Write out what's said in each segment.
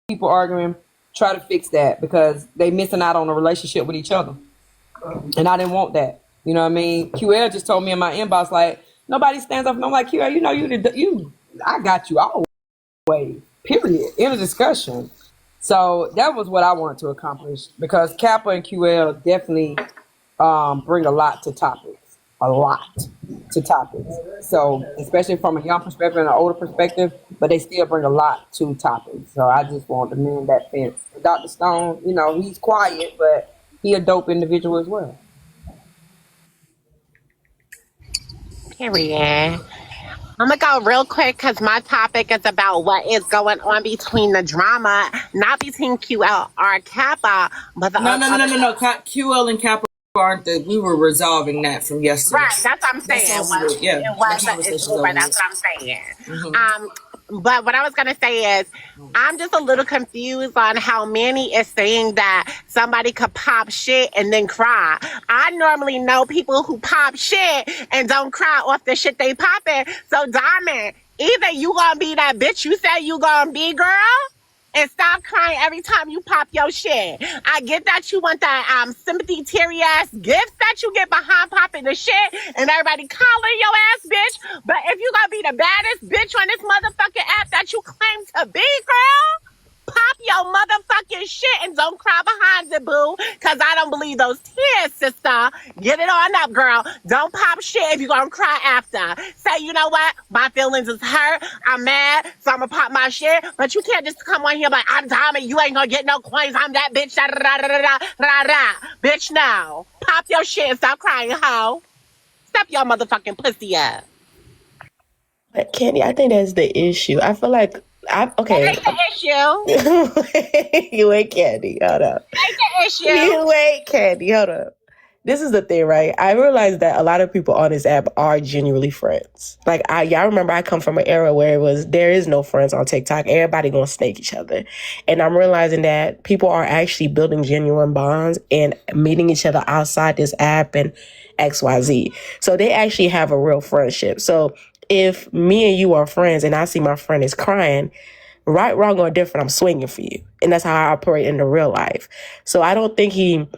people arguing, try to fix that because they missing out on a relationship with each other. And I didn't want that. You know what I mean? QL just told me in my inbox, like, nobody stands up. And I'm like, QL, you know, I got you always, period. In a discussion. So that was what I wanted to accomplish because Kappa and QL definitely bring a lot to topics, a lot to topics. So especially from a young perspective and an older perspective, but they still bring a lot to topics. So I just wanted to mend that fence. Dr. Stone, you know, he's quiet, but he a dope individual as well. Period. I'm gonna go real quick because my topic is about what is going on between the drama, not between QL or Kappa, but the other. No. QL and Kappa aren't the. We were resolving that from yesterday. Right, that's what I'm That's saying. over with. Yeah, It the was, conversation's over right, with. that's what I'm saying. Mm-hmm. But what I was gonna say is, I'm just a little confused on how Manny is saying that somebody could pop shit and then cry. I normally know people who pop shit and don't cry off the shit they popping. So Diamond, either you gonna be that bitch you said you gonna be, girl, and stop crying every time you pop your shit. I get that you want that sympathy teary ass gifts that you get behind popping the shit and everybody calling your ass bitch. But if you gonna be the baddest bitch on this motherfucking app that you claim to be, girl, pop your motherfucking shit and don't cry behind it, boo. Cause I don't believe those tears, sister. Get it on up, girl. Don't pop shit if you're gonna cry after. Say, you know what? My feelings is hurt. I'm mad, so I'm gonna pop my shit. But you can't just come on here like, I'm Diamond, you ain't gonna get no coins. I'm that bitch. Da, da, da, da, da, da, da. Bitch, no. Pop your shit and stop crying, hoe. Step your motherfucking pussy up. But Candy, I think that's the issue. I feel like okay. That ain't the issue. You ain't Candy. Hold up. That ain't the issue. You ain't Candy. Hold up. This is the thing, right? I realize that a lot of people on this app are genuinely friends. Like y'all remember I come from an era where there is no friends on TikTok. Everybody gonna snake each other. And I'm realizing that people are actually building genuine bonds and meeting each other outside this app and XYZ. So they actually have a real friendship. So if me and you are friends and I see my friend is crying, right, wrong, or different, I'm swinging for you. And that's how I operate in the real life. So I don't think he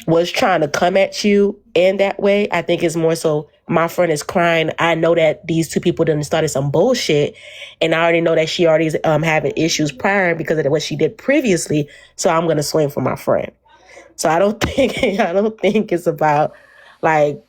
was trying to come at you in that way. I think it's more so my friend is crying. I know that these two people done started some bullshit, and I already know that she already is having issues prior because of what she did previously. So I'm gonna swing for my friend. So I don't think it's about like.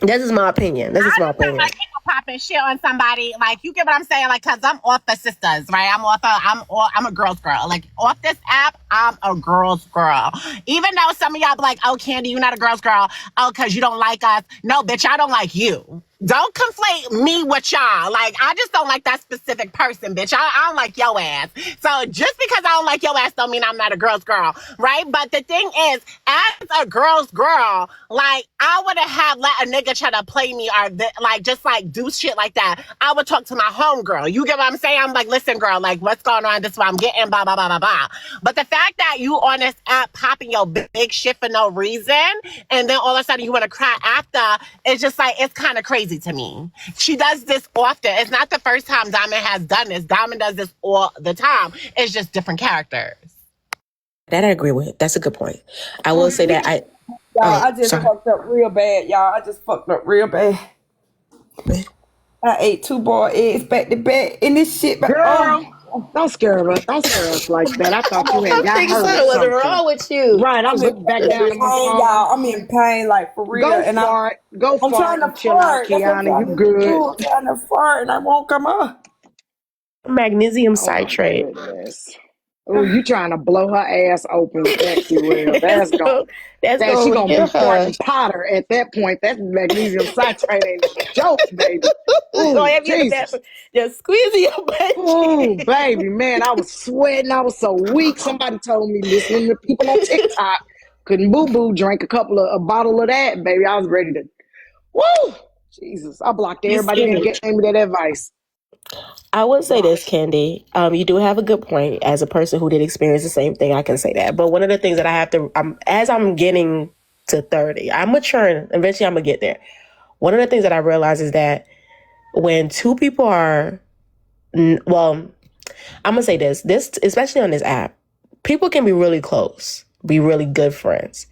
This is my opinion. This is my opinion. Like people popping shit on somebody, like you get what I'm saying, like, cause I'm off the sisters, right? I'm a girl's girl. Like off this app, I'm a girl's girl. Even though some of y'all be like, oh, Candy, you're not a girl's girl. Oh, cause you don't like us. No, bitch, I don't like you. Don't conflate me with y'all. Like, I just don't like that specific person, bitch. I don't like your ass. So just because I don't like your ass don't mean I'm not a girl's girl, right? But the thing is, as a girl's girl, like, I wouldn't have let a nigga try to play me or like just like do shit like that. I would talk to my homegirl. You get what I'm saying? I'm like, listen, girl, like, what's going on? This is what I'm getting, blah, blah, blah, blah, blah. But the fact that you on this app popping your big shit for no reason, and then all of a sudden you want to cry after, it's just like, it's kind of crazy to me. She does this often. It's not the first time Diamond has done this. Diamond does this all the time. It's just different characters. That I agree with. That's a good point. I will say that I just fucked up real bad, y'all. I just fucked up real bad. I ate 2 boiled eggs back to back in this shit. Girl, don't scare us. Don't scare us like that. I thought you had got hurt. What's wrong with you? Right, I'm looking back down at my phone. Y'all. I'm in pain, like for real. Go and fart. Go I'm fart. trying to Chill out, fart. That's what I'm Kiana. trying You to good? do. I'm trying to fart, and I won't come up. Magnesium Oh, citrate. my goodness. Oh, you trying to blow her ass open with that, QL. That's going. She gonna be farting Potter at that point. That magnesium citrate ain't no joke, baby. Go Ooh, ahead, Jesus. just squeeze your butt. Ooh, baby, man, I was sweating. I was so weak. Somebody told me listening to people on TikTok couldn't boo drink a bottle of that, baby. I was ready to. Woo, Jesus! I blocked everybody that gave me that advice. I would say this, Candy. You do have a good point. As a person who did experience the same thing, I can say that. But one of the things that I have to, as I'm getting to 30, I'm maturing. Eventually, I'm gonna get there. One of the things that I realize is that when two people are, well, I'm gonna say this especially on this app, people can be really close, be really good friends.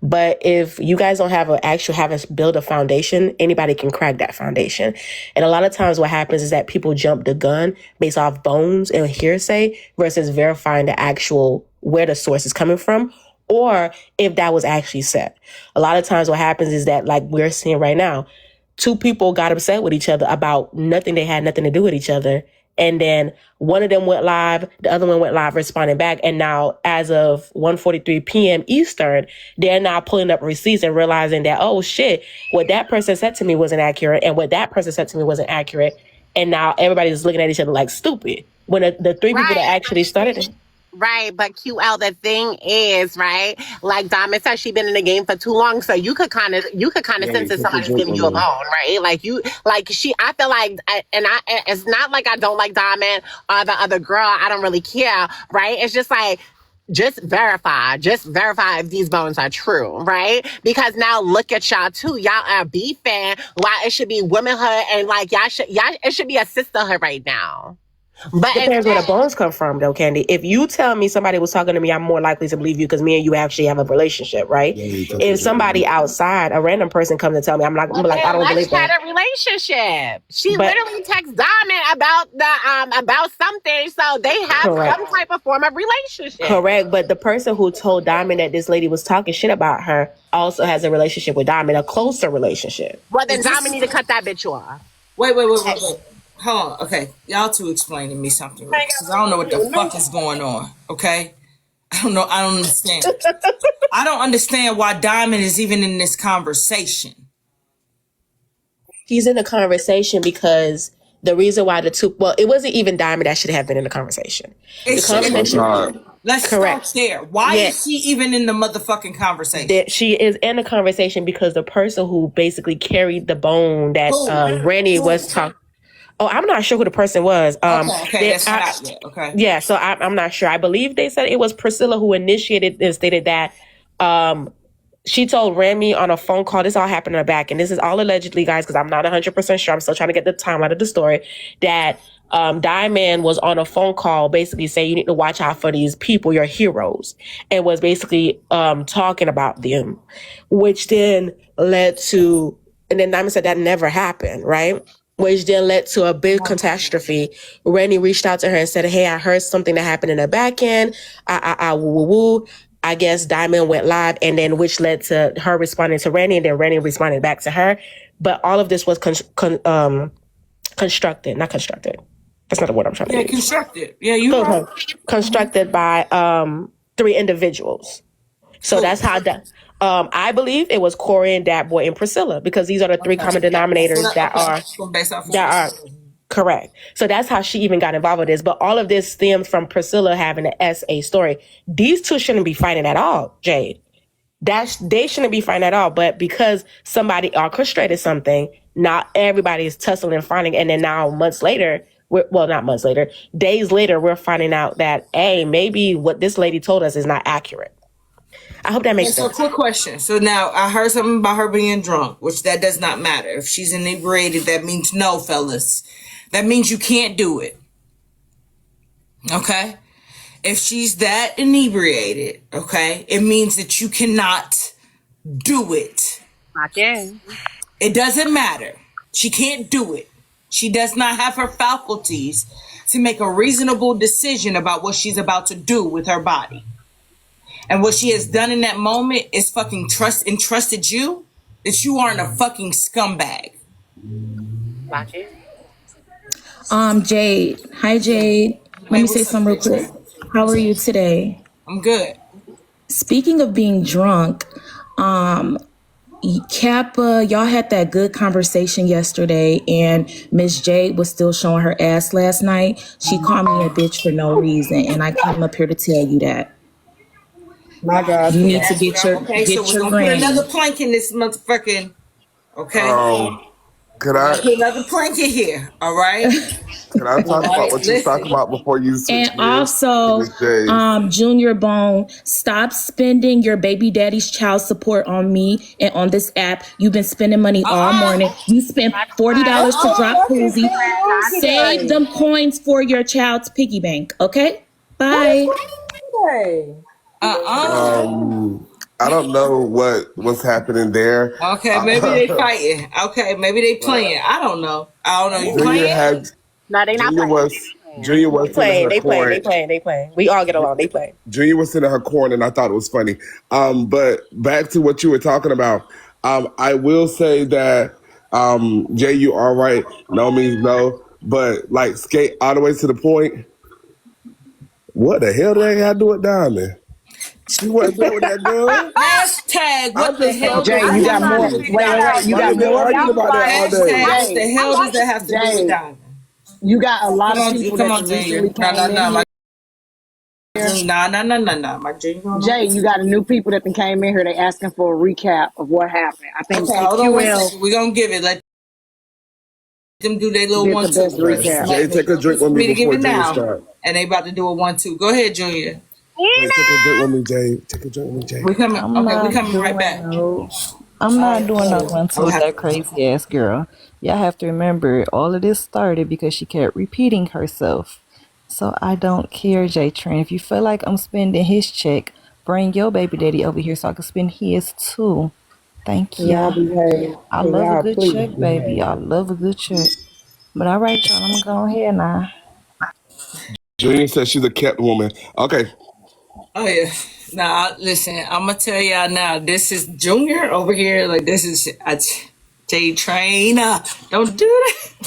But if you guys don't have haven't built a foundation, anybody can crack that foundation. And a lot of times what happens is that people jump the gun based off bones and hearsay versus verifying the actual where the source is coming from or if that was actually said. A lot of times what happens is that, like we're seeing right now, two people got upset with each other about nothing. They had nothing to do with each other. And then one of them went live, the other one went live responding back. And now as of 1:43 p.m. Eastern, they're now pulling up receipts and realizing that, oh shit, what that person said to me wasn't accurate. And what that person said to me wasn't accurate. And now everybody's looking at each other like stupid. When the three people that actually started it. Right, but QL, the thing is, right, like Diamond said, she's been in the game for too long, so you could kind of sense that somebody's giving you a bone, right? I feel like, it's not like I don't like Diamond or the other girl, I don't really care, right? It's just like, just verify if these bones are true, right? Because now look at y'all too, y'all are beefing, why it should be womanhood, and like it should be a sisterhood right now. But depends where the bones come from, though, Candy. If you tell me somebody was talking to me, I'm more likely to believe you because me and you actually have a relationship, right? If somebody outside, a random person comes and tell me, I'm like, I don't believe that. Had a relationship. She literally texts Diamond about something, so they have some type of form of relationship. Correct, but the person who told Diamond that this lady was talking shit about her also has a relationship with Diamond, a closer relationship. Well, then Diamond need to cut that bitch off. Wait. Hold on, okay. Y'all two explain to me something, because I don't know what the fuck is going on, okay? I don't understand. I don't understand why Diamond is even in this conversation. He's in the conversation because the reason why it wasn't even Diamond that should have been in the conversation. Let's start there. Why is she even in the motherfucking conversation? She is in the conversation because the person who basically carried the bone that Randy was talking. Oh, I'm not sure who the person was. Okay, that's not yet. Okay. Yeah, so I'm not sure. I believe they said it was Priscilla who initiated and stated that she told Remy on a phone call. This all happened in the back, and this is all allegedly, guys, because I'm not 100% sure. I'm still trying to get the timeline of the story. That Diamond was on a phone call basically saying you need to watch out for these people, your heroes, and was basically talking about them, which then led to, and then Diamond said that never happened, right? Which then led to a big catastrophe. Randy reached out to her and said, hey, I heard something that happened in the back end. Woo. I guess Diamond went live, and then which led to her responding to Randy, and then Randy responded back to her. But all of this was constructed. Not constructed. That's not the word I'm trying to use. Yeah, constructed. Yeah, you are. Constructed by 3 individuals. So that's how that... I believe it was Corey and Dat Boy and Priscilla, because these are the 3 common denominators that are correct. So that's how she even got involved with this. But all of this stems from Priscilla having an SA story. These two shouldn't be fighting at all, Jade. They shouldn't be fighting at all. But because somebody orchestrated something, not everybody is tussling and fighting. And then now days later, we're finding out that, hey, maybe what this lady told us is not accurate. I hope that makes sense. So, quick question. So now I heard something about her being drunk, which that does not matter. If she's inebriated, that means no, fellas. That means you can't do it. Okay? If she's that inebriated, okay, it means that you cannot do it. Okay. It doesn't matter. She can't do it. She does not have her faculties to make a reasonable decision about what she's about to do with her body. And what she has done in that moment is fucking entrusted you that you aren't a fucking scumbag. Jade. Hi, Jade. Let me say something real quick. How are you today? I'm good. Speaking of being drunk, Kappa, y'all had that good conversation yesterday, and Miss Jade was still showing her ass last night. She called me a bitch for no reason, and I came up here to tell you that. My God. You need to get your so we're gonna put another plank in this motherfucking. Okay. Can I I put another plank in here. All right. can I All talk about right. what you was talking Listen. about before you And switch gears to also, Miss J? Junior Bone, stop spending your baby daddy's child support on me and on this app. You've been spending money all morning. You spent Not too much. $40 to drop What is Koozie. going on Not too much. Save today? them coins for your child's piggy bank. Okay? What is Bye. going on today? I don't know what's happening there. Okay, maybe they fighting. Okay, maybe they playing. I don't know. You Junior playing? had No, they not Junior playing. was Junior was sitting in her court. They playing. We all get along. They playing. Junior was sitting in her corner, and I thought it was funny. But back to what you were talking about. I will say that Jay, you are right. No means no, but like skate all the way to the point. What the hell did they got to do with Diamond? She wasn't there with that girl. Hashtag what I'm the just hell? so Jay, you got more. confused. Wait. You Why got you been more arguing people. about that all day? Hashtag what the hell does that have to do with Jay, Diamond? you got a lot of people Come that on, Junior. recently came in here. No. My Junior. Jay, you got a new people that came in here. They asking for a recap of what happened. I think Okay, hold on one QL second. We're gonna give it. Let them do their little did one the best two. recap. Jay, take a drink with Me me to give before it Junior now, start. and they about to do a 1-2. Go ahead, Junior. Wait, take a drink with me, Jay. Take a drink with me, Jay. We coming. I'm Okay, we not coming right doing back. no. I'm not doing no one two I'll with have that crazy ass girl. Y'all have to remember, all of this started because she kept repeating herself. So I don't care, J Trent. If you feel like I'm spending his check, bring your baby daddy over here so I can spend his too. Thank Y'all ya. behave. I Can love a y'all good please check, baby. I behave? love a good check. But all right, y'all, I'm gonna go ahead now. Junior said she's a kept woman. Okay. Oh yeah. Now listen, I'm gonna tell y'all now. This is Junior over here. Like this is J Train. Don't do that.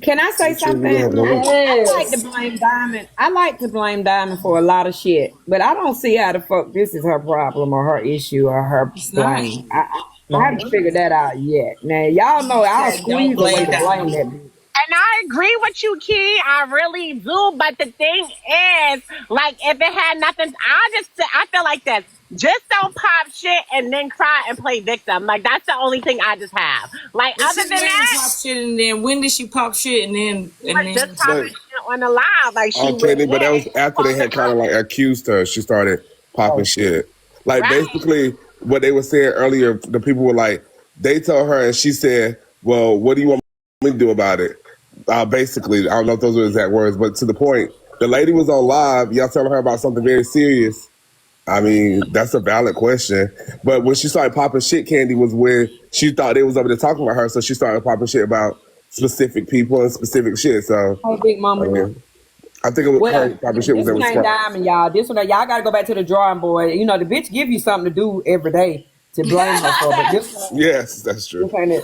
Can I say something? I like to blame Diamond. I like to blame Diamond for a lot of shit, but I don't see how the fuck this is her problem or her issue or her It's not. blame. I haven't figured that out yet. Now y'all know I'll Said don't squeeze a way blame to blame Diamond. that bitch. And I agree with you, Key. I really do. But the thing is, like, if it had nothing, I feel like this. Just don't pop shit and then cry and play victim. Like, that's the only thing I just have. Like, But other she than didn't that, pop shit, and then when did she pop shit, and then just But popping shit on the live. Like, she Kenny, really but that was did. after they had kind of like accused her. She started popping shit. Like Right. basically what they were saying earlier, the people were like, they told her and she said, well, what do you want me to do about it? Basically, I don't know if those were exact words, but to the point, the lady was on live, y'all telling her about something very serious. I mean, that's a valid question. But when she started popping shit, Candy, was when she thought they was over there talking about her, so she started popping shit about specific people and specific shit. So, Hey, Big I Mama. mean, I think it was Well, her popping shit was this in one ain't response. Diamond, y'all. This one, y'all got to go back to the drawing board. You know, the bitch give you something to do every day to blame her for, but Yes, that's true. this ain't it.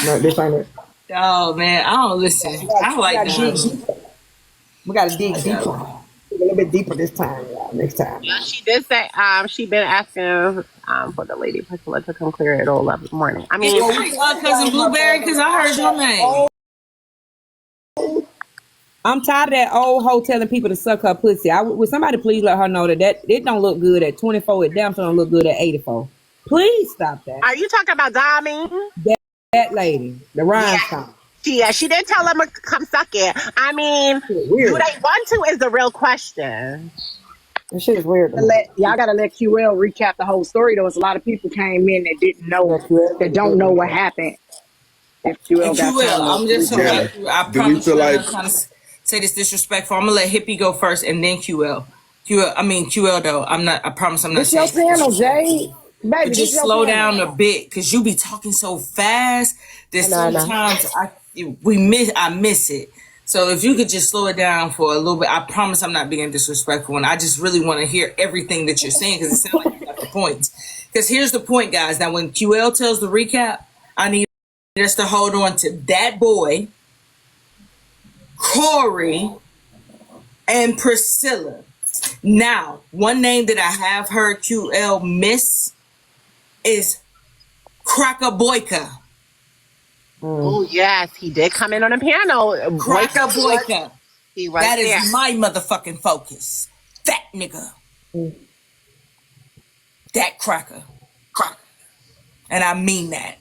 No, this ain't it. oh man, I don't listen. I We like got to dig Diamond. deeper. We got to dig deeper. Dig a little bit deeper this time, y'all. Next time. She did say she been asking for the lady Priscilla to come clear it all up this morning. I mean, Cousin Blueberry, because I heard your name. I'm tired of that old hoe telling people to suck her pussy. Would somebody please let her know that it don't look good at 24. It damn sure don't look good at 84. Please stop that. are you talking about Diamond? That lady, the rhinestone. She did tell him to come suck it. I mean, Weird. do they want to is the real question. That shit is weird. Y'all gotta let QL recap the whole story. There was a lot of people came in that didn't know, that don't know what happened. If QL And got QL, time I'm to just so Yeah. I Do we promise feel you, I'm like not trying to say this disrespectful. I'm gonna let Hippie go first and then QL. QL though. I promise I'm not This your saying channel, disrespectful. Jay. But Baby, this just your slow channel. down a bit, cause you be talking so fast that Nah. sometimes I miss it. So if you could just slow it down for a little bit, I promise I'm not being disrespectful, and I just really want to hear everything that you're saying because it sounds like you got the points. Because here's the point, guys. Now, when QL tells the recap, I need us to hold on to that boy, Corey, and Priscilla. Now, one name that I have heard QL miss is Cracker Boyka. Oh yes, he did come in on a panel. Cracker Boyka. He was That there. is my motherfucking focus. That nigga. That cracker. And I mean that.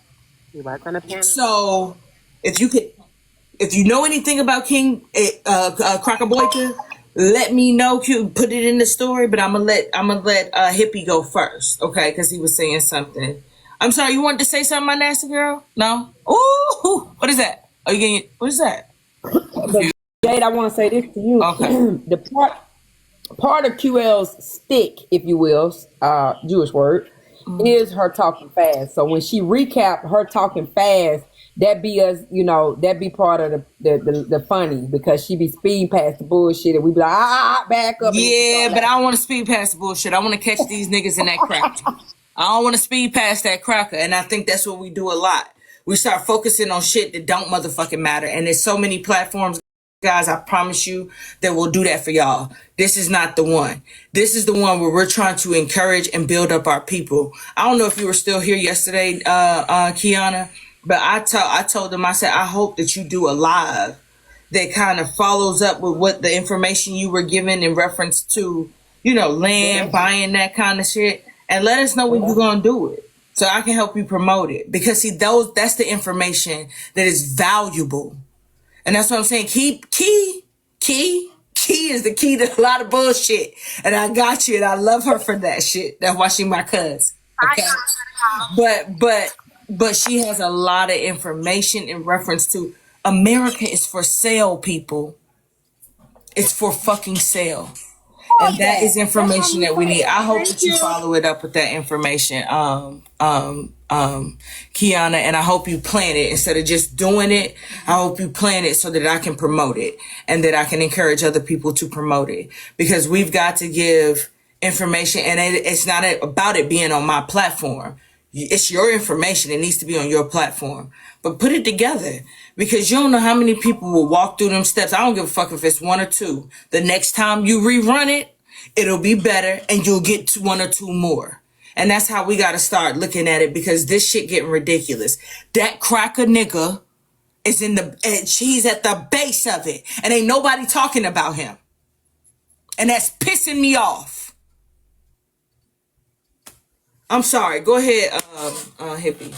He was on a panel. So if you know anything about King Crockabloika, let me know. Put it in the story. But I'm gonna let Hippie go first, okay? Because he was saying something. I'm sorry. You wanted to say something, my nasty girl? No. Ooh, what is that? Are you getting? What is that? But Jade, I want to say this to you. Okay. The part of QL's stick, if you will, Jewish word, is her talking fast. So when she recap her talking fast, that be us, that be part of the funny, because she be speeding past the bullshit and we be like, back up. Yeah, but I don't want to speed past the bullshit. I want to catch these niggas in that cracker. I don't want to speed past that cracker. And I think that's what we do a lot. We start focusing on shit that don't motherfucking matter. And there's so many platforms, guys, I promise you, that will do that for y'all. This is not the one. This is the one where we're trying to encourage and build up our people. I don't know if you were still here yesterday, Kiana, but I told them, I said, I hope that you do a live that kind of follows up with what the information you were given in reference to, land, buying that kind of shit, and let us know when you're going to do it so I can help you promote it. Because see, that's the information that is valuable. And that's what I'm saying. Key is the key to a lot of bullshit. And I got you, and I love her for that shit. That's why she my cuz. Okay. But she has a lot of information in reference to America is for sale, people. It's for fucking sale. And that is information that we need. I hope that you follow it up with that information, Kiana, and I hope you plan it instead of just doing it. I hope you plan it so that I can promote it and that I can encourage other people to promote it, because we've got to give information, and it's not about it being on my platform. It's your information. It needs to be on your platform, but put it together, because you don't know how many people will walk through them steps. I don't give a fuck if it's one or two. The next time you rerun it, it'll be better and you'll get to one or two more. And that's how we got to start looking at it, because this shit getting ridiculous. That cracker nigga is he's at the base of it, and ain't nobody talking about him. And that's pissing me off. I'm sorry. Go ahead, Hippie.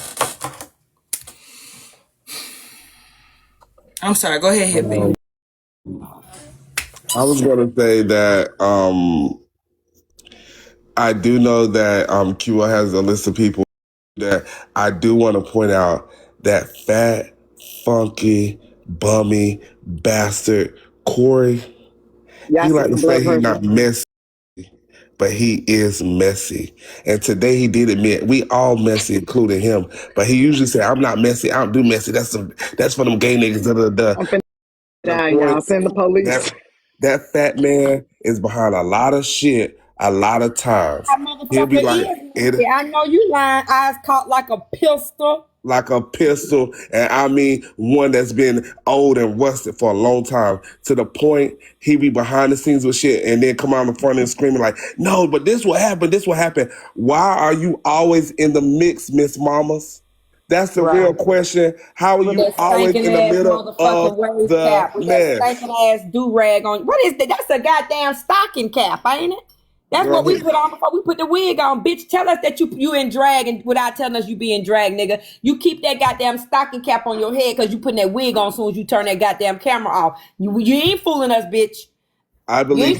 I'm sorry. Go ahead, Hippie. I was going to say that I do know that QL has a list of people that I do want to point out that fat, funky, bummy bastard Corey. Yeah, He like to say he's not messy, but he is messy. And today he did admit we all messy, including him. But he usually say, "I'm not messy. I don't do messy. That's for them gay niggas." I'm finna die, y'all. Send the police. That fat man is behind a lot of shit a lot of times. He'll be like, I know you lying. Eyes caught like a pistol. Like a pistol, and I mean one that's been old and rusted for a long time, to the point he be behind the scenes with shit and then come out in front and screaming like, "No, but this will happen, this will happen." Why are you always in the mix, Miss Mamas? That's the real question. How are you always in the middle of the cap, with mess? that stinking ass do-rag on. What is that? That's a goddamn stocking cap, ain't it? That's what we put on before we put the wig on, bitch. Tell us that you in drag, and without telling us you be in drag, nigga. You keep that goddamn stocking cap on your head because you putting that wig on as soon as you turn that goddamn camera off. You ain't fooling us, bitch. I believe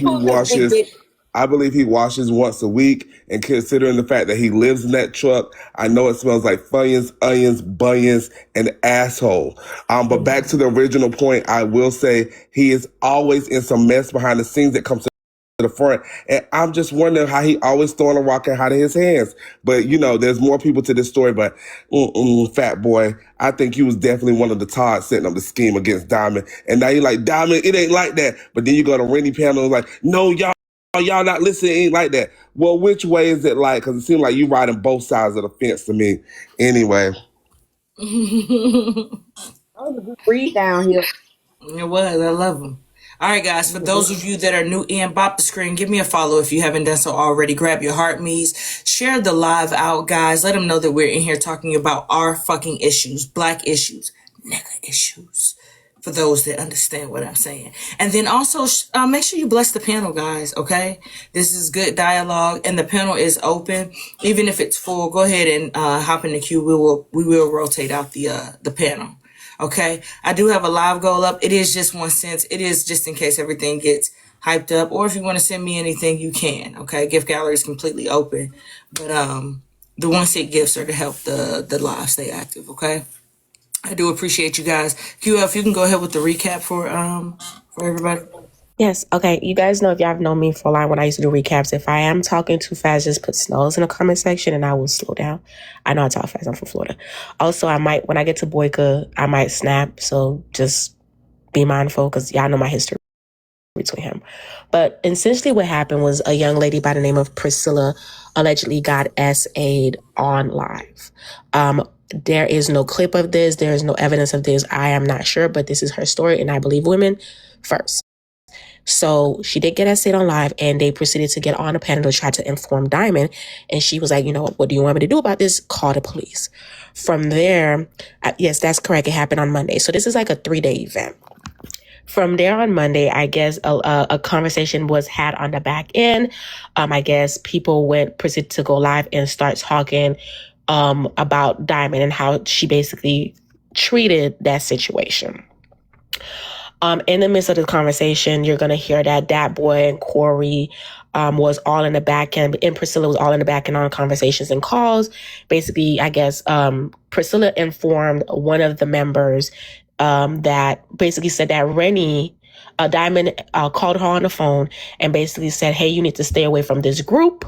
he washes once a week, and considering the fact that he lives in that truck, I know it smells like funyuns, onions, bunions, and asshole. But back to the original point, I will say he is always in some mess behind the scenes that comes to the front, and I'm just wondering how he always throwing a rock out of his hands. But there's more people to this story. But fat boy, I think he was definitely one of the Todd setting up the scheme against Diamond. And now you're like, Diamond, it ain't like that. But then you go to Rennie panel and like, no, y'all not listening, it ain't like that. Well, which way is it like? Because it seems like you riding both sides of the fence to me. Anyway. That was a good read down here. It was. I love him. All right, guys, for those of you that are new in, bop the screen, give me a follow if you haven't done so already. Grab your heart me's, share the live out, guys. Let them know that we're in here talking about our fucking issues, black issues, nigga issues, for those that understand what I'm saying. And then also make sure you bless the panel, guys. Okay, this is good dialogue, and the panel is open. Even if it's full, go ahead and hop in the queue. We will rotate out the panel. Okay, I do have a live goal up. It is just 1 cent. It is just in case everything gets hyped up, or if you want to send me anything, you can. Okay, gift gallery is completely open, but the 1 cent gifts are to help the live stay active. Okay. I do appreciate you guys. QF, you can go ahead with the recap for everybody. Yes. Okay. You guys know, if y'all have known me for a while, when I used to do recaps, if I am talking too fast, just put snows in the comment section and I will slow down. I know I talk fast. I'm from Florida. Also, I might, when I get to Boyka, I might snap. So just be mindful, because y'all know my history between him. But essentially what happened was a young lady by the name of Priscilla allegedly got SA'd on live. There is no clip of this. There is no evidence of this. I am not sure, but this is her story, and I believe women first. So she did get SA'd on live, and they proceeded to get on a panel to try to inform Diamond. And she was like, you know what do you want me to do about this? Call the police. From there, yes, that's correct. It happened on Monday. So this is like a 3-day event. From there on Monday, I guess a conversation was had on the back end. I guess people proceeded to go live and start talking about Diamond and how she basically treated that situation. In the midst of the conversation, you're going to hear that Dat Boy and Corey was all in the back end, and Priscilla was all in the back end on conversations and calls. Basically, I guess Priscilla informed one of the members that basically said that Rennie, Diamond called her on the phone and basically said, hey, you need to stay away from this group,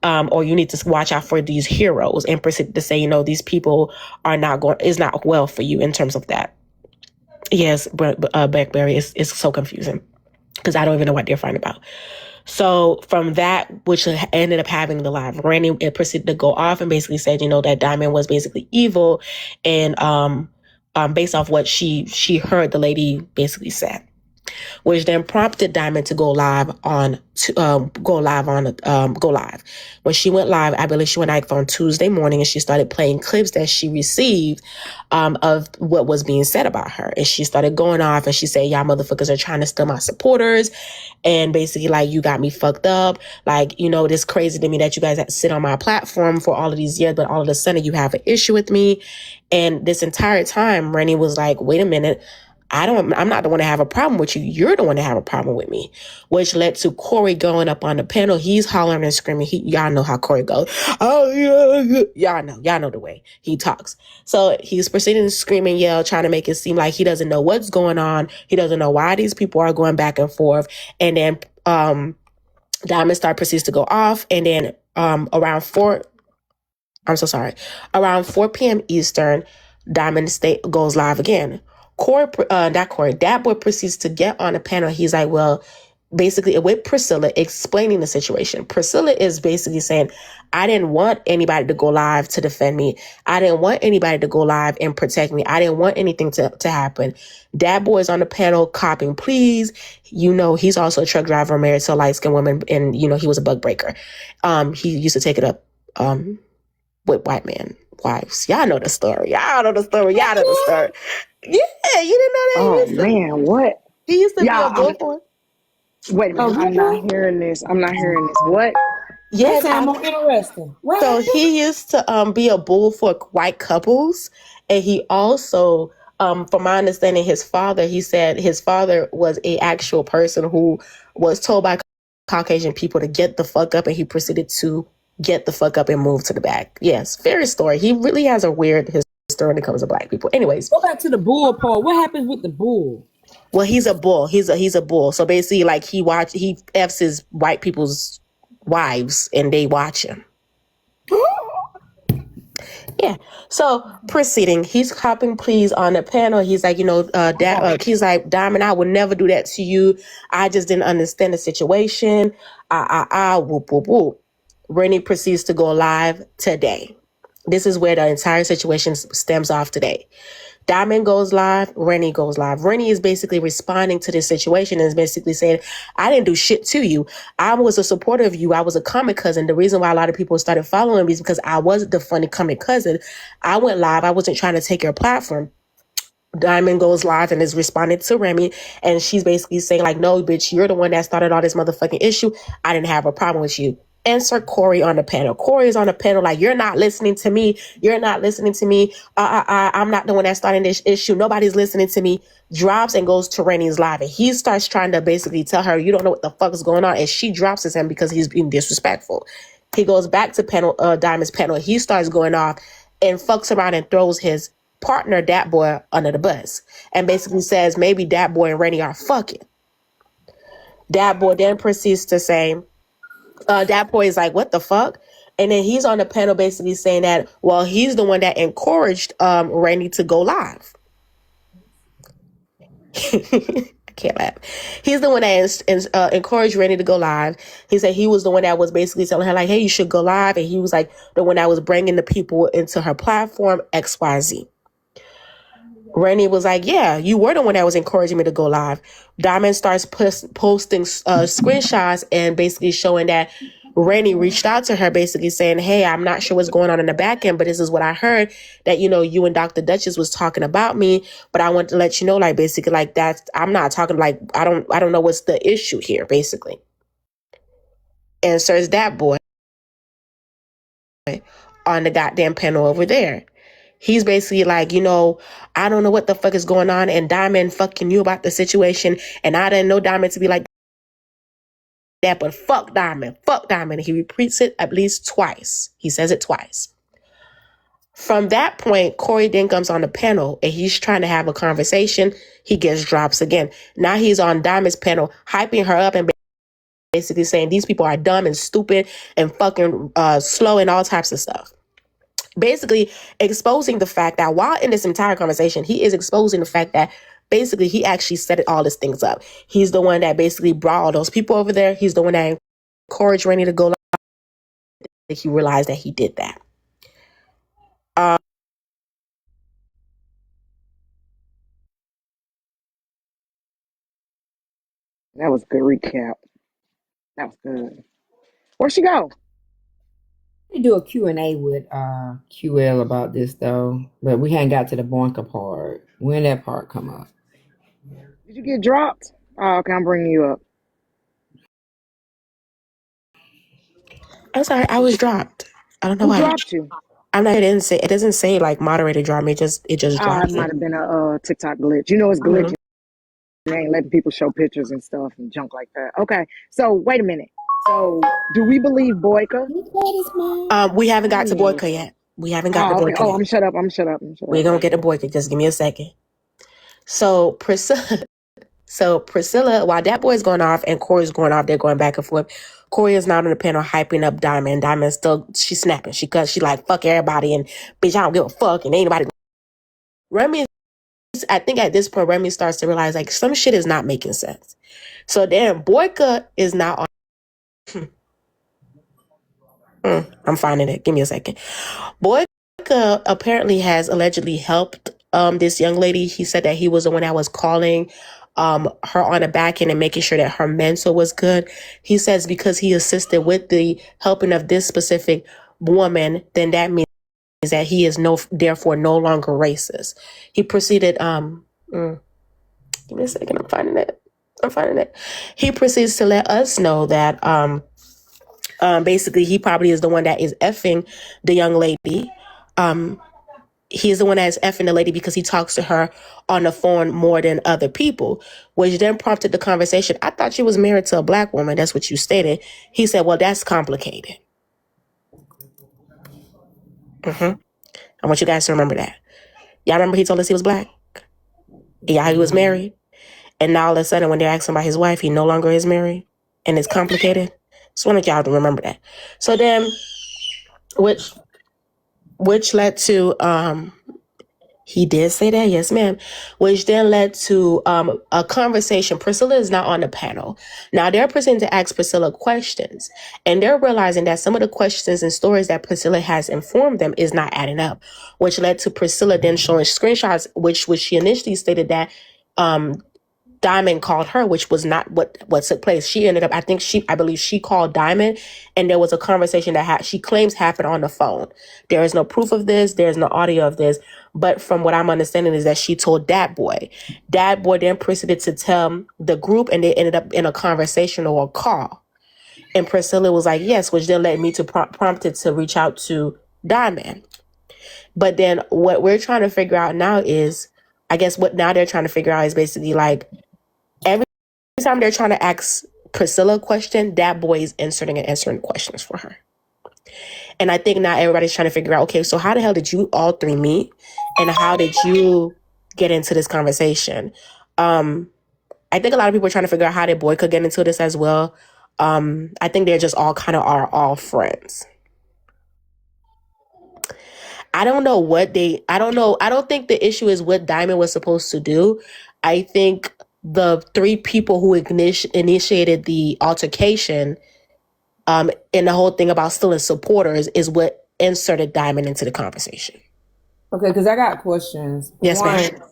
or you need to watch out for these heroes, and proceeded to say, you know, these people is not well for you in terms of that. Yes, Blackberry is so confusing, because I don't even know what they're fighting about. So from that, which ended up having the live, Rennie proceeded to go off and basically said, you know, that Diamond was basically evil, and based off what she heard the lady basically said, which then prompted Diamond to go live. When she went live, I believe she went live on Tuesday morning, and she started playing clips that she received of what was being said about her. And she started going off, and she said, y'all motherfuckers are trying to steal my supporters. And basically, like, you got me fucked up. Like, you know, it's crazy to me that you guys had to sit on my platform for all of these years, but all of a sudden you have an issue with me. And this entire time, Rennie was like, wait a minute, I'm not the one to have a problem with you. You're the one to have a problem with me, which led to Corey going up on the panel. He's hollering and screaming. Y'all know how Corey goes. Oh, yeah. Y'all know the way he talks. So he's proceeding to scream and yell, trying to make it seem like he doesn't know what's going on. He doesn't know why these people are going back and forth. And then Diamond Star proceeds to go off. And then around 4 p.m. Eastern, Diamond goes live again. Dat Boy proceeds to get on a panel. He's like, well, basically with Priscilla, explaining the situation. Priscilla is basically saying, I didn't want anybody to go live to defend me. I didn't want anybody to go live and protect me. I didn't want anything to happen. Dat Boy is on the panel copping pleas. You know, he's also a truck driver married to a light-skinned woman, and, you know, he was a bug breaker. He used to take it up with white man wives. Y'all know the story. Yeah, you didn't know that? Oh man, what? He used to be a bull. Wait a minute, I'm not hearing this. What? Yes, That sounds more interesting. so he used to be a bull for white couples, and he also, from my understanding, his father, he said his father was a actual person who was told by Caucasian people to get the fuck up, and he proceeded to get the fuck up and move to the back. Yes, fair story. He really has a weird history when it comes to black people. Anyways, Go back to the bull part. What happens with the bull? well, he's a bull. He's a bull. So basically, like, he F's his white people's wives, and they watch him. Yeah. So proceeding, he's copping pleas on the panel. He's like, you know, he's like, Diamond, I would never do that to you. I just didn't understand the situation. Whoop, whoop, whoop. Rennie proceeds to go live today. This is where the entire situation stems off today. Diamond goes live, Rennie goes live. Rennie is basically responding to this situation and is basically saying, I didn't do shit to you. I was a supporter of you. I was a comic cousin. The reason why a lot of people started following me is because I was the funny comic cousin. I went live. I wasn't trying to take your platform. Diamond goes live and is responding to Remy, and she's basically saying like, no, bitch, you're the one that started all this motherfucking issue. I didn't have a problem with you. Insert Corey on the panel. Corey is on the panel like, you're not listening to me. You're not listening to me. I'm not the one that's starting this issue. Nobody's listening to me. Drops and goes to Rennie's live, and he starts trying to basically tell her, you don't know what the fuck is going on, and she drops him because he's being disrespectful. He goes back to Diamond's panel. He starts going off and fucks around and throws his partner, Dat Boy, under the bus, and basically says maybe Dat Boy and Rennie are fucking. Dat Boy then proceeds to say, Dat Boy is like, what the fuck? And then he's on the panel basically saying that, well, he's the one that encouraged Rennie to go live. I can't laugh. He's the one that encouraged Rennie to go live. He said he was the one that was basically telling her like, hey, you should go live. And he was like the one that was bringing the people into her platform, XYZ. Rennie was like, yeah, you were the one that was encouraging me to go live. Diamond starts posting screenshots and basically showing that Rennie reached out to her basically saying, hey, I'm not sure what's going on in the back end, but this is what I heard, that, you know, you and Dr. Duchess was talking about me, but I want to let you know, like, basically, like, that I'm not talking, like, I don't know what's the issue here, basically. And so it's Dat Boy on the goddamn panel over there. He's basically like, you know, I don't know what the fuck is going on, and Diamond fucking knew about the situation, and I didn't know Diamond to be like that, but fuck Diamond. He repeats it at least twice. He says it twice. From that point, Corey then comes on the panel, and he's trying to have a conversation. He gets drops again. Now he's on Diamond's panel, hyping her up and basically saying these people are dumb and stupid and fucking slow and all types of stuff. Basically exposing the fact that while in this entire conversation, he is exposing the fact that basically he actually set all these things up. He's the one that basically brought all those people over there. He's the one that encouraged Rennie to go live. He realized that he did that. That was a good recap. That was good. Where'd she go? We do a Q&A with QL about this though, but we hadn't got to the Boinka part. When that part come up? Did you get dropped? Oh, okay, I'm bringing you up. I'm sorry, I was dropped. I don't know Who why. dropped you? I'm not. It doesn't say like moderator dropped me. It just Oh, dropped it me. might have been a TikTok glitch. You know it's glitching. They ain't letting people show pictures and stuff and junk like that. Okay, so wait a minute. So do we believe Boyka? We haven't got to Boyka yet. We haven't got to Oh, okay. Boyka Oh, yet. I'm shut up. We're gonna get to Boyka. Just give me a second. So Priscilla, while that boy's going off and Corey's going off, they're going back and forth. Corey is now on the panel hyping up Diamond. Diamond's still, she's snapping. She like, fuck everybody and bitch, I don't give a fuck and ain't nobody. Remy, I think at this point, Remy starts to realize like some shit is not making sense. So then Boyka is now on. I'm finding it. Give me a second. Boyka apparently has allegedly helped this young lady. He said that he was the one that was calling her on the back end and making sure that her mental was good. He says because he assisted with the helping of this specific woman, then that means that he is therefore no longer racist. He proceeded, give me a second, I'm finding it. He proceeds to let us know that basically he probably is the one that is effing the young lady. He is the one that is effing the lady because he talks to her on the phone more than other people, which then prompted the conversation. I thought you was married to a black woman. That's what you stated. He said, well, that's complicated. I want you guys to remember that. Y'all remember he told us he was black? Yeah, he was married. And now all of a sudden when they're asking about his wife, he no longer is married. And it's complicated. So I want y'all to remember that. So then, which led to, he did say that, yes, ma'am. Which then led to a conversation. Priscilla is now on the panel. Now they're presenting to ask Priscilla questions, and they're realizing that some of the questions and stories that Priscilla has informed them is not adding up, which led to Priscilla then showing screenshots, which she initially stated that Diamond called her, which was not what took place. She ended up, I believe she called Diamond, and there was a conversation that she claims happened on the phone. There is no proof of this. There's no audio of this. But from what I'm understanding is that she told Dat Boy. Dat Boy then proceeded to tell the group, and they ended up in a conversation or a call. And Priscilla was like, yes, which then led me to prompted to reach out to Diamond. But then what we're trying to figure out now is, I guess what now they're trying to figure out is basically like, every time they're trying to ask Priscilla a question, Dat Boy is inserting and answering questions for her. And I think now everybody's trying to figure out, okay, so how the hell did you all three meet? And how did you get into this conversation? I think a lot of people are trying to figure out how their boy could get into this as well. I think they're just all kind of are all friends. I don't know I don't think the issue is what Diamond was supposed to do. I think the three people who initiated the altercation, and the whole thing about stealing supporters is what inserted Diamond into the conversation. Okay, because I got questions. Yes, ma'am.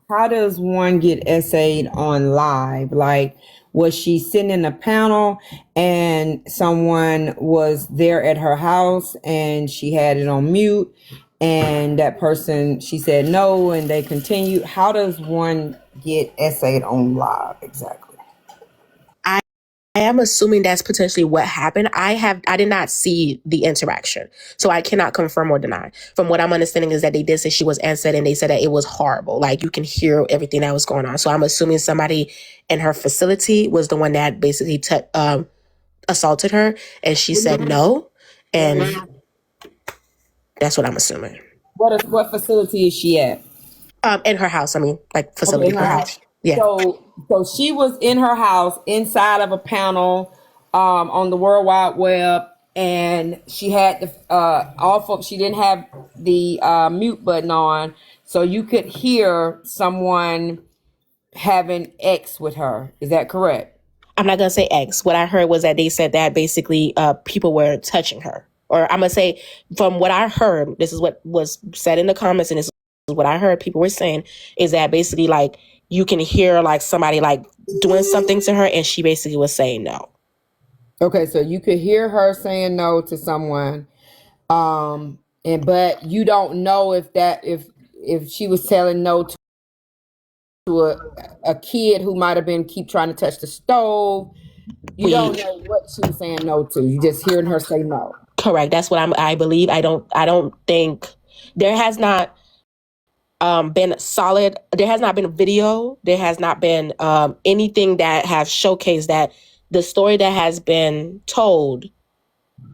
How does one get essayed on live? Like, was she sitting in a panel and someone was there at her house and she had it on mute and that person, she said no and they continued? How does one get essayed on live exactly? I am assuming that's potentially what happened. I did not see the interaction, so I cannot confirm or deny. From what I'm understanding is that they did say she was answered, and they said that it was horrible. Like, you can hear everything that was going on. So I'm assuming somebody in her facility was the one that basically assaulted her, and she said no, and that's what I'm assuming. What facility is she at? In her house. I mean, like facility, Okay, her house. Yeah. So she was in her house inside of a panel on the World Wide Web, and she had the she didn't have the mute button on, so you could hear someone having X with her. Is that correct? I'm not gonna say X. What I heard was that they said that basically people were touching her. Or I'm gonna say, from what I heard, this is what was said in the comments, and this is what I heard people were saying, is that basically like you can hear like somebody like doing something to her, and she basically was saying no. Okay, so you could hear her saying no to someone, but you don't know if she was telling no to a kid who might have been keep trying to touch the stove. You don't know what she was saying no to. You just hearing her say no. Correct. That's what I believe. I don't think there has not been solid. There has not been a video. There has not been anything that has showcased that the story that has been told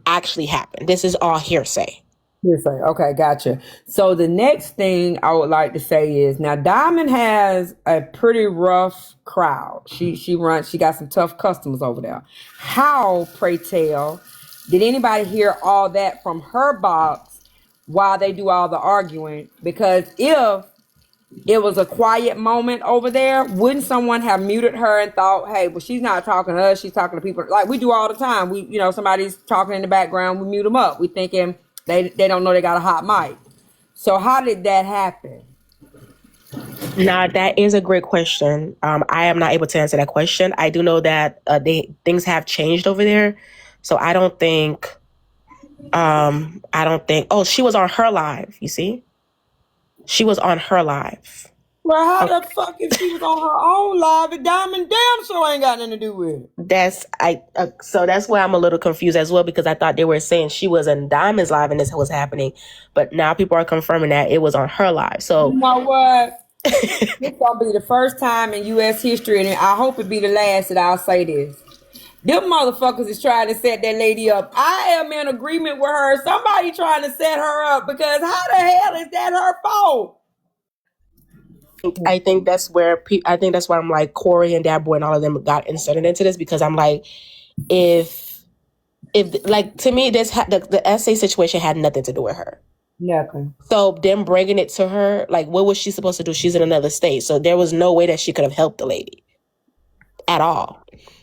actually happened. This is all hearsay. Hearsay. Okay, gotcha. So the next thing I would like to say is, now Diamond has a pretty rough crowd. She got some tough customers over there. How, pray tell, did anybody hear all that from her box while they do all the arguing? Because if it was a quiet moment over there, wouldn't someone have muted her and thought, hey, well, she's not talking to us, she's talking to people like we do all the time. We, somebody's talking in the background, we mute them up. We thinking they don't know they got a hot mic. So how did that happen? Now, that is a great question. I am not able to answer that question. I do know that things have changed over there. So I don't think, oh, she was on her live, you see? She was on her live. Well, how the fuck if she was on her own live and Diamond damn sure ain't got nothing to do with it? So that's why I'm a little confused as well, because I thought they were saying she was in Diamond's live and this was happening. But now people are confirming that it was on her live. So you know what? It's gonna be the first time in U.S. history, and I hope it be the last that I'll say this. Them motherfuckers is trying to set that lady up. I am in agreement with her. Somebody trying to set her up, because how the hell is that her fault? I think that's where I'm like, Corey and Dat Boy and all of them got inserted into this, because I'm like, if like, to me, the essay situation had nothing to do with her. Nothing. So them bringing it to her, like, what was she supposed to do? She's in another state, so there was no way that she could have helped the lady at all.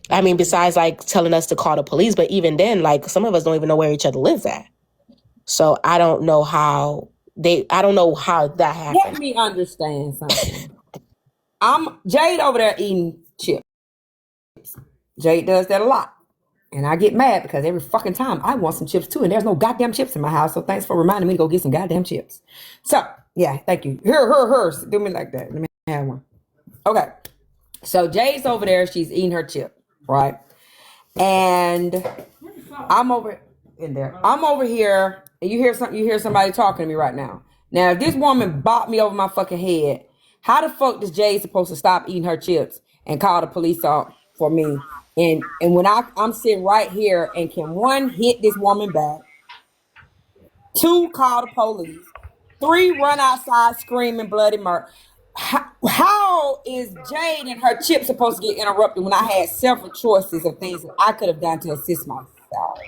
I mean, besides like telling us to call the police, but even then, like, some of us don't even know where each other lives at. So I don't know how that happened. Let me understand something. I'm Jade over there eating chips. Jade does that a lot. And I get mad because every fucking time I want some chips too, and there's no goddamn chips in my house. So thanks for reminding me to go get some goddamn chips. So yeah, thank you. Her. Do me like that. Let me have one. Okay. So Jade's over there. She's eating her chip, right? And I'm over in there. I'm over here, and you hear something. You hear somebody talking to me right now. Now, if this woman bopped me over my fucking head, how the fuck does Jade supposed to stop eating her chips and call the police out for me? And when I'm sitting right here, and can one hit this woman back, two call the police, three run outside screaming bloody murder. How is Jade and her chip supposed to get interrupted when I had several choices of things that I could have done to assist myself?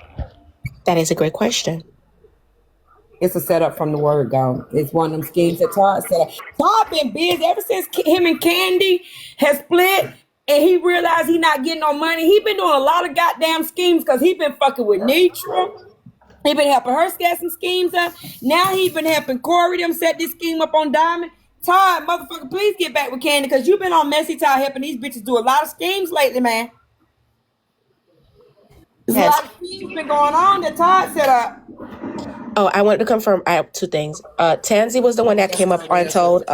That is a great question. It's a setup from the word go. It's one of them schemes that Todd set up. Todd been busy ever since him and Candy has split, and he realized he not getting no money. He been doing a lot of goddamn schemes because he been fucking with Nitra. He been helping her set some schemes up. Now he been helping Corey them set this scheme up on Diamond. Todd, motherfucker, please get back with Candy because you've been on Messy Todd helping these bitches do a lot of schemes lately, man. There's a lot of schemes been going on that Todd set up. Oh, I wanted to confirm. I have two things. Tansy was the one that came up and told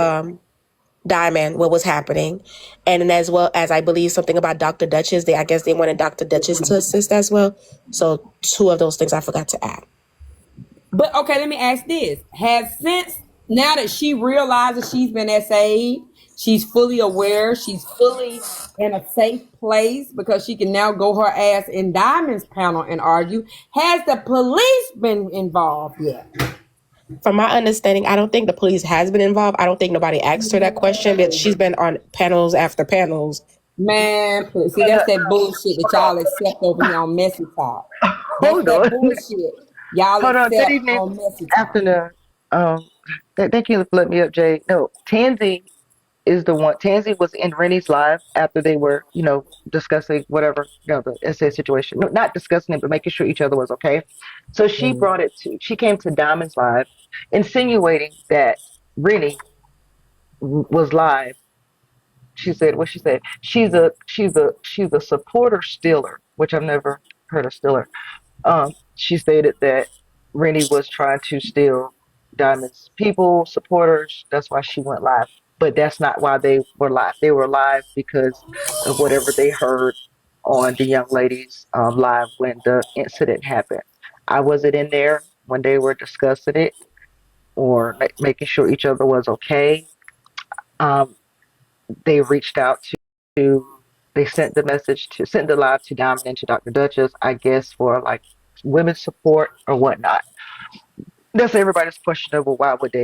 Diamond what was happening, and then as well as I believe something about Dr. Duchess. I guess they wanted Dr. Duchess to assist as well. So two of those things I forgot to add. But okay, let me ask this: has since now that she realizes she's been SA'd, she's fully aware, she's fully in a safe place because she can now go her ass in Diamond's panel and argue. Has the police been involved yet? From my understanding, I don't think the police has been involved. I don't think nobody asked her that question, but she's been on panels after panels. Man, please. See, that's that bullshit that y'all accept over here on Messy Talk. That's that bullshit y'all Hold on. Good accept evening. on Messy Talk. Afternoon. Thank you for letting me up, Jay. No, Tansy is the one. Tansy was in Rennie's live after they were, discussing whatever, the essay situation. No, not discussing it, but making sure each other was okay. So she she came to Diamond's live, insinuating that Rennie was live. She said what she said. She's a supporter stealer, which I've never heard of stealer. She stated that Rennie was trying to steal Diamond's people, supporters. That's why she went live. But that's not why they were live. They were live because of whatever they heard on the young lady's live when the incident happened. I wasn't in there when they were discussing it or making sure each other was okay. They reached out they sent the live to Diamond and to Dr. Duchess, I guess, for like women's support or whatnot. That's everybody's question of, well, why would they